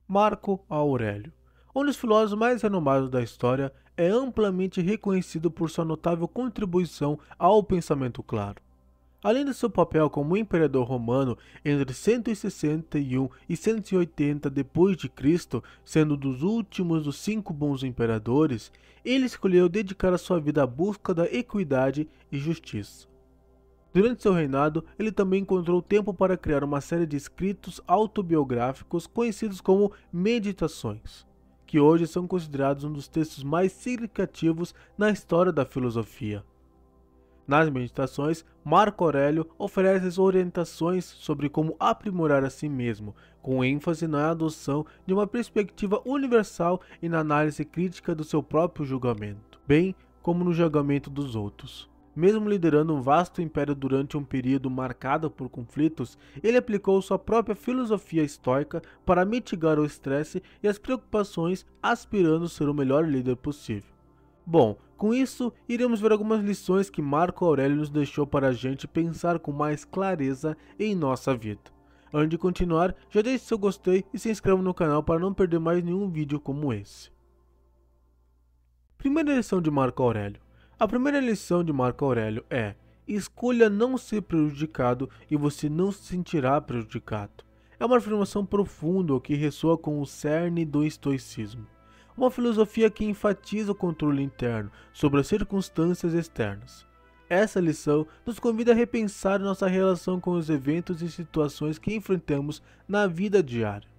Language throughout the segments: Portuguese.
Marco Aurélio, um dos filósofos mais renomados da história, é amplamente reconhecido por sua notável contribuição ao pensamento claro. Além de seu papel como imperador romano entre 161 e 180 d.C., sendo um dos últimos dos 5 bons imperadores, ele escolheu dedicar a sua vida à busca da equidade e justiça. Durante seu reinado, ele também encontrou tempo para criar uma série de escritos autobiográficos conhecidos como Meditações, que hoje são considerados um dos textos mais significativos na história da filosofia. Nas Meditações, Marco Aurélio oferece orientações sobre como aprimorar a si mesmo, com ênfase na adoção de uma perspectiva universal e na análise crítica do seu próprio julgamento, bem como no julgamento dos outros. Mesmo liderando um vasto império durante um período marcado por conflitos, ele aplicou sua própria filosofia estoica para mitigar o estresse e as preocupações, aspirando a ser o melhor líder possível. Bom, com isso, iremos ver algumas lições que Marco Aurélio nos deixou para a gente pensar com mais clareza em nossa vida. Antes de continuar, já deixe seu gostei e se inscreva no canal para não perder mais nenhum vídeo como esse. Primeira lição de Marco Aurélio. A primeira lição de Marco Aurélio é: escolha não ser prejudicado e você não se sentirá prejudicado. É uma afirmação profunda que ressoa com o cerne do estoicismo. Uma filosofia que enfatiza o controle interno sobre as circunstâncias externas. Essa lição nos convida a repensar nossa relação com os eventos e situações que enfrentamos na vida diária.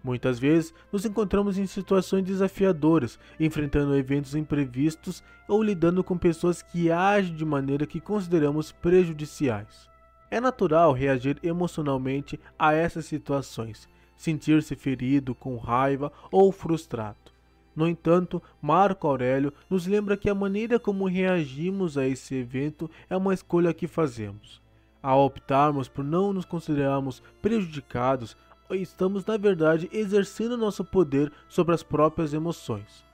Muitas vezes, nos encontramos em situações desafiadoras, enfrentando eventos imprevistos ou lidando com pessoas que agem de maneira que consideramos prejudiciais. É natural reagir emocionalmente a essas situações, sentir-se ferido, com raiva ou frustrado. No entanto, Marco Aurélio nos lembra que a maneira como reagimos a esse evento é uma escolha que fazemos. Ao optarmos por não nos considerarmos prejudicados, estamos na verdade exercendo nosso poder sobre as próprias emoções.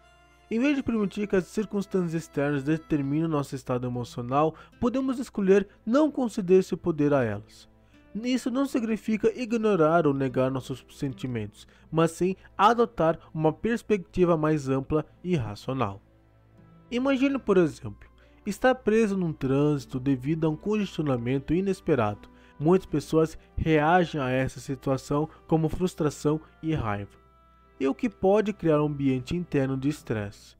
Em vez de permitir que as circunstâncias externas determinem nosso estado emocional, podemos escolher não conceder esse poder a elas. Isso não significa ignorar ou negar nossos sentimentos, mas sim adotar uma perspectiva mais ampla e racional. Imagine, por exemplo, estar preso num trânsito devido a um congestionamento inesperado. Muitas pessoas reagem a essa situação como frustração e raiva, e o que pode criar um ambiente interno de estresse.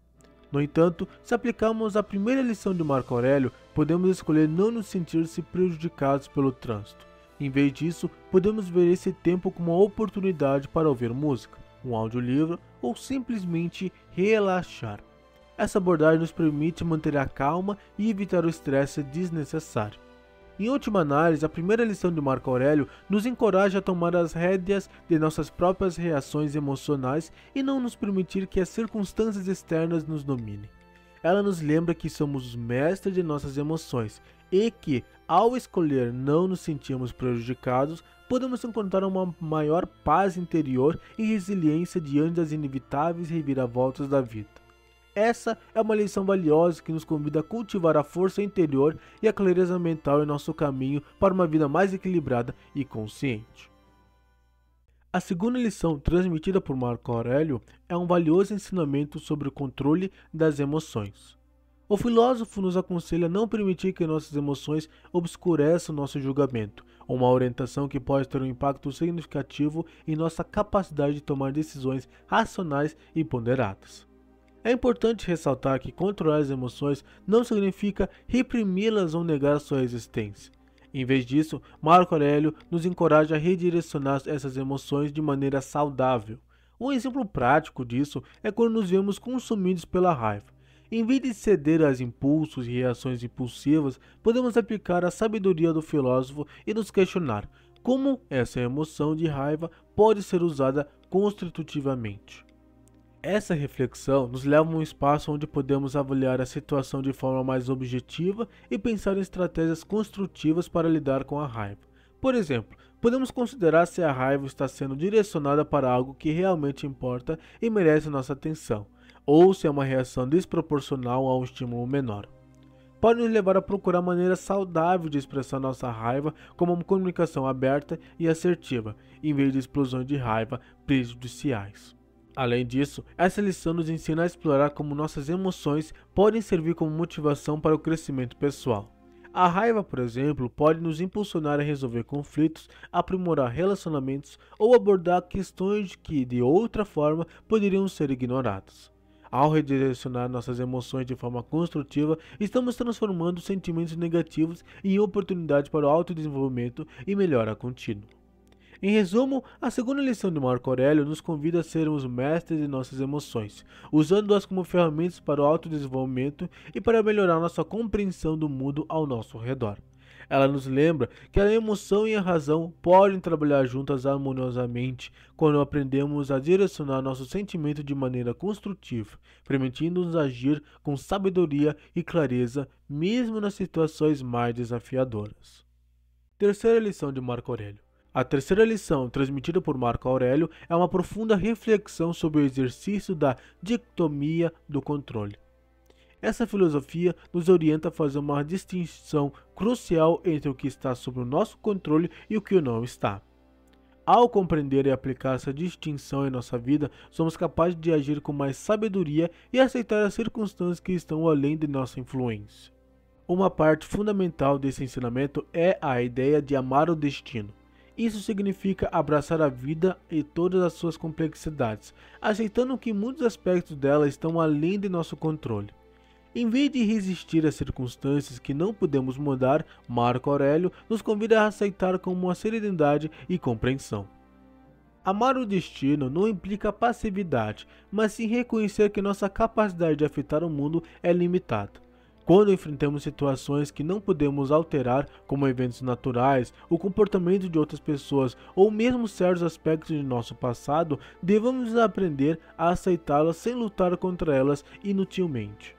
No entanto, se aplicarmos a primeira lição de Marco Aurélio, podemos escolher não nos sentir-se prejudicados pelo trânsito. Em vez disso, podemos ver esse tempo como uma oportunidade para ouvir música, um audiolivro ou simplesmente relaxar. Essa abordagem nos permite manter a calma e evitar o estresse desnecessário. Em última análise, a primeira lição de Marco Aurélio nos encoraja a tomar as rédeas de nossas próprias reações emocionais e não nos permitir que as circunstâncias externas nos dominem. Ela nos lembra que somos os mestres de nossas emoções e que, ao escolher não nos sentirmos prejudicados, podemos encontrar uma maior paz interior e resiliência diante das inevitáveis reviravoltas da vida. Essa é uma lição valiosa que nos convida a cultivar a força interior e a clareza mental em nosso caminho para uma vida mais equilibrada e consciente. A segunda lição transmitida por Marco Aurélio é um valioso ensinamento sobre o controle das emoções. O filósofo nos aconselha a não permitir que nossas emoções obscureçam nosso julgamento, uma orientação que pode ter um impacto significativo em nossa capacidade de tomar decisões racionais e ponderadas. É importante ressaltar que controlar as emoções não significa reprimi-las ou negar sua existência. Em vez disso, Marco Aurélio nos encoraja a redirecionar essas emoções de maneira saudável. Um exemplo prático disso é quando nos vemos consumidos pela raiva. Em vez de ceder aos impulsos e reações impulsivas, podemos aplicar a sabedoria do filósofo e nos questionar como essa emoção de raiva pode ser usada construtivamente. Essa reflexão nos leva a um espaço onde podemos avaliar a situação de forma mais objetiva e pensar em estratégias construtivas para lidar com a raiva. Por exemplo, podemos considerar se a raiva está sendo direcionada para algo que realmente importa e merece nossa atenção, ou se é uma reação desproporcional a um estímulo menor. pode nos levar a procurar maneiras saudáveis de expressar nossa raiva, como uma comunicação aberta e assertiva, em vez de explosões de raiva prejudiciais. Além disso, essa lição nos ensina a explorar como nossas emoções podem servir como motivação para o crescimento pessoal. A raiva, por exemplo, pode nos impulsionar a resolver conflitos, aprimorar relacionamentos ou abordar questões que, de outra forma, poderiam ser ignoradas. Ao redirecionar nossas emoções de forma construtiva, estamos transformando sentimentos negativos em oportunidades para o autodesenvolvimento e melhora contínua. Em resumo, a segunda lição de Marco Aurélio nos convida a sermos mestres de nossas emoções, usando-as como ferramentas para o autodesenvolvimento e para melhorar nossa compreensão do mundo ao nosso redor. Ela nos lembra que a emoção e a razão podem trabalhar juntas harmoniosamente quando aprendemos a direcionar nossos sentimentos de maneira construtiva, permitindo-nos agir com sabedoria e clareza, mesmo nas situações mais desafiadoras. Terceira lição de Marco Aurélio. A terceira lição, transmitida por Marco Aurélio, é uma profunda reflexão sobre o exercício da dicotomia do controle. Essa filosofia nos orienta a fazer uma distinção crucial entre o que está sob o nosso controle e o que não está. Ao compreender e aplicar essa distinção em nossa vida, somos capazes de agir com mais sabedoria e aceitar as circunstâncias que estão além de nossa influência. Uma parte fundamental desse ensinamento é a ideia de amar o destino. Isso significa abraçar a vida e todas as suas complexidades, aceitando que muitos aspectos dela estão além de nosso controle. Em vez de resistir às circunstâncias que não podemos mudar, Marco Aurélio nos convida a aceitar com uma serenidade e compreensão. Amar o destino não implica passividade, mas sim reconhecer que nossa capacidade de afetar o mundo é limitada. Quando enfrentamos situações que não podemos alterar, como eventos naturais, o comportamento de outras pessoas ou mesmo certos aspectos de nosso passado, devemos aprender a aceitá-las sem lutar contra elas inutilmente.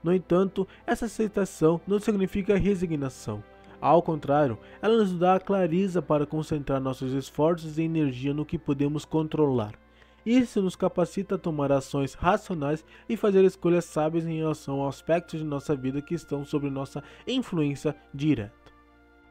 No entanto, essa aceitação não significa resignação. Ao contrário, ela nos dá a clareza para concentrar nossos esforços e energia no que podemos controlar. Isso nos capacita a tomar ações racionais e fazer escolhas sábias em relação aos aspectos de nossa vida que estão sob nossa influência direta.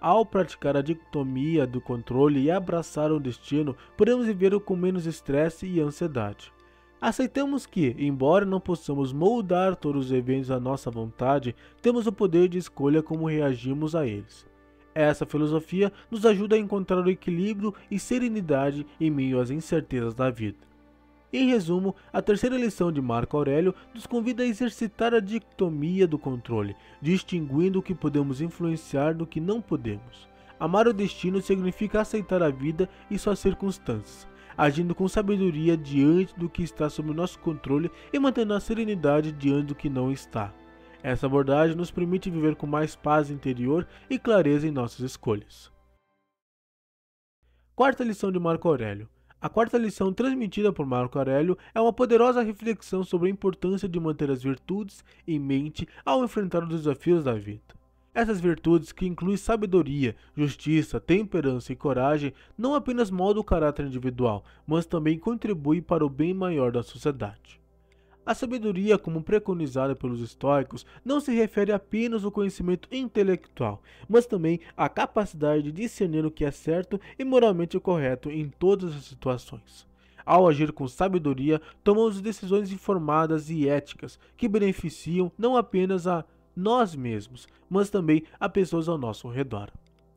Ao praticar a dicotomia do controle e abraçar o destino, podemos viver com menos estresse e ansiedade. Aceitamos que, embora não possamos moldar todos os eventos à nossa vontade, temos o poder de escolha como reagimos a eles. Essa filosofia nos ajuda a encontrar o equilíbrio e serenidade em meio às incertezas da vida. Em resumo, a terceira lição de Marco Aurélio nos convida a exercitar a dicotomia do controle, distinguindo o que podemos influenciar do que não podemos. Amar o destino significa aceitar a vida e suas circunstâncias, agindo com sabedoria diante do que está sob nosso controle e mantendo a serenidade diante do que não está. Essa abordagem nos permite viver com mais paz interior e clareza em nossas escolhas. Quarta lição de Marco Aurélio. A quarta lição transmitida por Marco Aurélio é uma poderosa reflexão sobre a importância de manter as virtudes em mente ao enfrentar os desafios da vida. Essas virtudes, que incluem sabedoria, justiça, temperança e coragem, não apenas moldam o caráter individual, mas também contribuem para o bem maior da sociedade. A sabedoria, como preconizada pelos estoicos, não se refere apenas ao conhecimento intelectual, mas também à capacidade de discernir o que é certo e moralmente correto em todas as situações. Ao agir com sabedoria, tomamos decisões informadas e éticas que beneficiam não apenas a nós mesmos, mas também a pessoas ao nosso redor.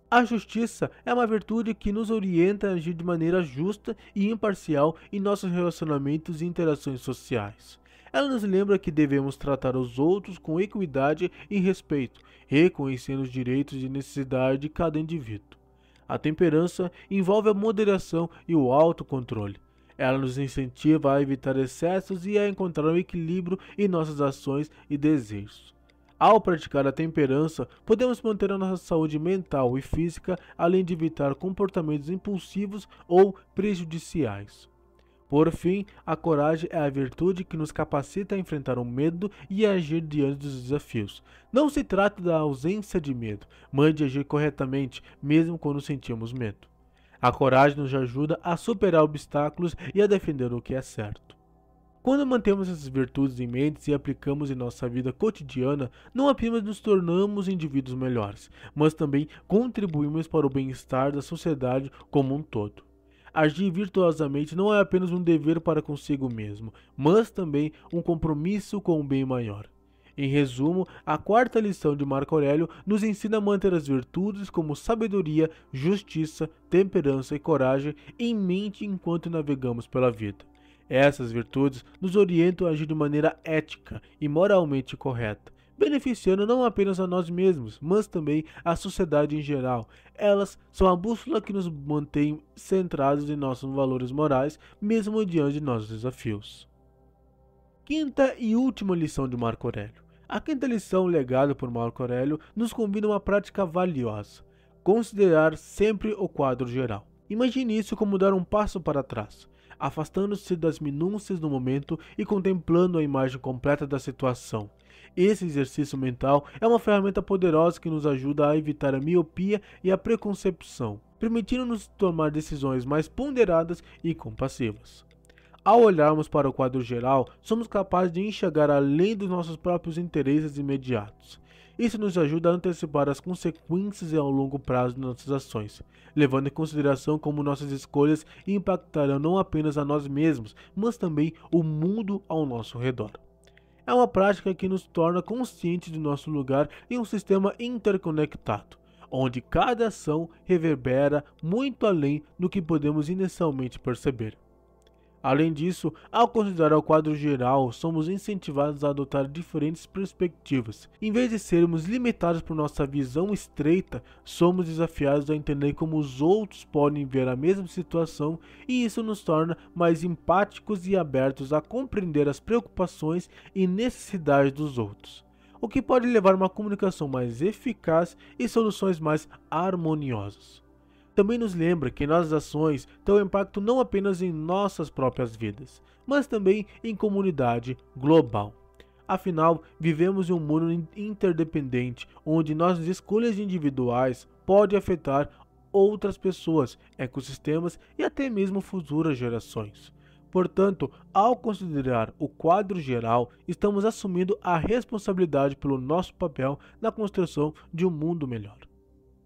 A justiça é uma virtude que nos orienta a agir de maneira justa e imparcial em nossos relacionamentos e interações sociais. Ela nos lembra que devemos tratar os outros com equidade e respeito, reconhecendo os direitos e necessidades de cada indivíduo. A temperança envolve a moderação e o autocontrole. Ela nos incentiva a evitar excessos e a encontrar um equilíbrio em nossas ações e desejos. Ao praticar a temperança, podemos manter a nossa saúde mental e física, além de evitar comportamentos impulsivos ou prejudiciais. Por fim, a coragem é a virtude que nos capacita a enfrentar o medo e a agir diante dos desafios. Não se trata da ausência de medo, mas de agir corretamente, mesmo quando sentimos medo. A coragem nos ajuda a superar obstáculos e a defender o que é certo. Quando mantemos essas virtudes em mente e aplicamos em nossa vida cotidiana, não apenas nos tornamos indivíduos melhores, mas também contribuímos para o bem-estar da sociedade como um todo. Agir virtuosamente não é apenas um dever para consigo mesmo, mas também um compromisso com o bem maior. Em resumo, a quarta lição de Marco Aurélio nos ensina a manter as virtudes como sabedoria, justiça, temperança e coragem em mente enquanto navegamos pela vida. Essas virtudes nos orientam a agir de maneira ética e moralmente correta, beneficiando não apenas a nós mesmos, mas também a sociedade em geral. Elas são a bússola que nos mantém centrados em nossos valores morais, mesmo diante de nossos desafios. Quinta e última lição de Marco Aurélio. A quinta lição, legada por Marco Aurélio, nos convida a uma prática valiosa: considerar sempre o quadro geral. Imagine isso como dar um passo para trás, afastando-se das minúcias do momento e contemplando a imagem completa da situação. Esse exercício mental é uma ferramenta poderosa que nos ajuda a evitar a miopia e a preconcepção, permitindo-nos tomar decisões mais ponderadas e compassivas. Ao olharmos para o quadro geral, somos capazes de enxergar além dos nossos próprios interesses imediatos. Isso nos ajuda a antecipar as consequências ao longo prazo de nossas ações, levando em consideração como nossas escolhas impactarão não apenas a nós mesmos, mas também o mundo ao nosso redor. É uma prática que nos torna conscientes de nosso lugar em um sistema interconectado, onde cada ação reverbera muito além do que podemos inicialmente perceber. Além disso, ao considerar o quadro geral, somos incentivados a adotar diferentes perspectivas. Em vez de sermos limitados por nossa visão estreita, somos desafiados a entender como os outros podem ver a mesma situação, e isso nos torna mais empáticos e abertos a compreender as preocupações e necessidades dos outros, o que pode levar a uma comunicação mais eficaz e soluções mais harmoniosas. Também nos lembra que nossas ações têm um impacto não apenas em nossas próprias vidas, mas também em comunidade global. Afinal, vivemos em um mundo interdependente, onde nossas escolhas individuais podem afetar outras pessoas, ecossistemas e até mesmo futuras gerações. Portanto, ao considerar o quadro geral, estamos assumindo a responsabilidade pelo nosso papel na construção de um mundo melhor.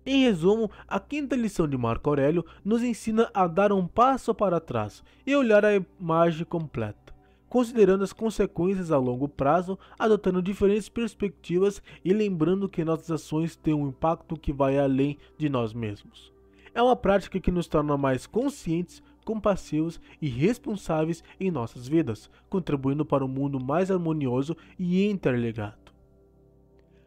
Em resumo, a quinta lição de Marco Aurélio nos ensina a dar um passo para trás e olhar a imagem completa, considerando as consequências a longo prazo, adotando diferentes perspectivas e lembrando que nossas ações têm um impacto que vai além de nós mesmos. É uma prática que nos torna mais conscientes, compassivos e responsáveis em nossas vidas, contribuindo para um mundo mais harmonioso e interligado.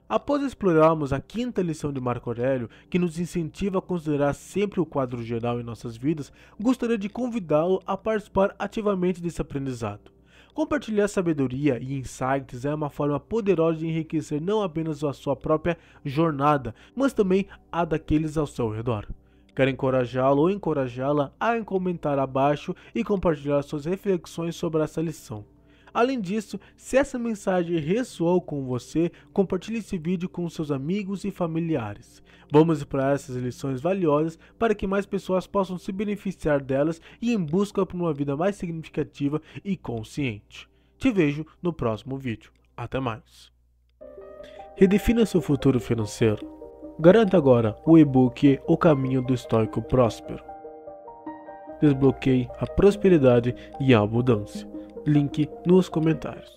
Após explorarmos a quinta lição de Marco Aurélio, que nos incentiva a considerar sempre o quadro geral em nossas vidas, gostaria de convidá-lo a participar ativamente desse aprendizado. Compartilhar sabedoria e insights é uma forma poderosa de enriquecer não apenas a sua própria jornada, mas também a daqueles ao seu redor. Quero encorajá-lo ou encorajá-la a comentar abaixo e compartilhar suas reflexões sobre essa lição. Além disso, se essa mensagem ressoou com você, compartilhe esse vídeo com seus amigos e familiares. Vamos explorar essas lições valiosas para que mais pessoas possam se beneficiar delas e em busca por uma vida mais significativa e consciente. Te vejo no próximo vídeo. Até mais. Redefina seu futuro financeiro. Garanta agora o e-book O Caminho do Estoico Próspero. Desbloqueie a prosperidade e a abundância. Link nos comentários.